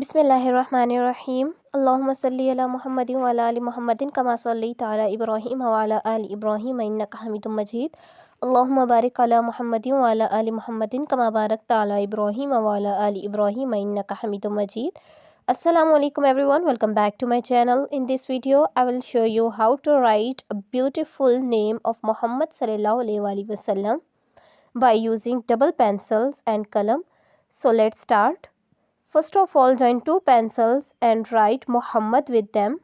Bismillahirrahmanirrahim. Allahumma salli ala Muhammadin wa ala ali Muhammadin kama sallaita ala Ibrahim wa ala ali Ibrahim innaka Hamidum Majid. Allahumma barik ala Muhammadin wa ala ali Muhammadin kama barakta ala Ibrahim wa ala ali Ibrahim innaka Hamidum Majid. Assalamu alaikum everyone, welcome back to my channel. In this video I will show you how to write a beautiful name of Muhammad sallallahu alaihi wasallam by using double pencils and qalam. So let's start. First of all, join two pencils and write Muhammad with them.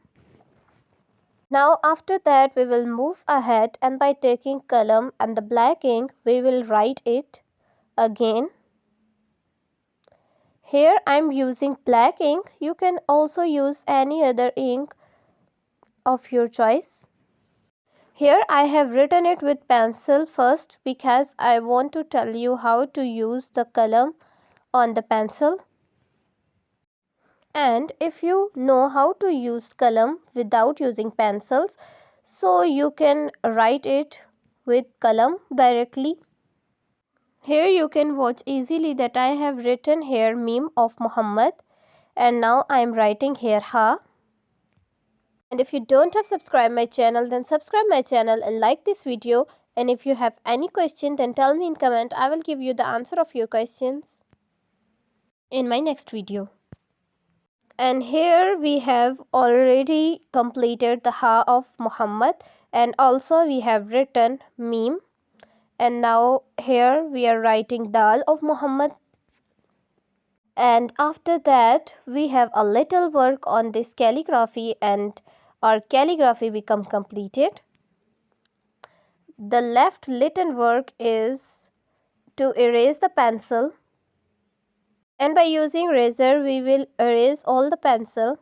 Now after that we will move ahead, and by taking qalam and the black ink we will write it again. Here I am using black ink. You can also use any other ink of your choice. Here I have written it with pencil first because I want to tell you how to use the qalam on the pencil. And if you know how to use qalam without using pencils, so you can write it with qalam directly. Here you can watch easily that I have written here meme of Muhammad, and now I am writing here ha. And if you don't have subscribed my channel, then subscribe my channel and like this video. And if you have any question, then tell me in comment. I will give you the answer of your questions in my next video. And here we have already completed the ha of Muhammad, and also we have written meme, and now here we are writing dal of Muhammad. And after that we have a little work on this calligraphy, and our calligraphy become completed. The left little work is to erase the pencil, and by using razor we will erase all the pencil.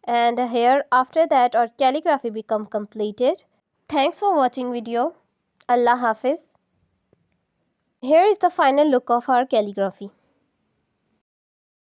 And here after that our calligraphy become completed. Thanks for watching video. Allah Hafiz. Here is the final look of our calligraphy.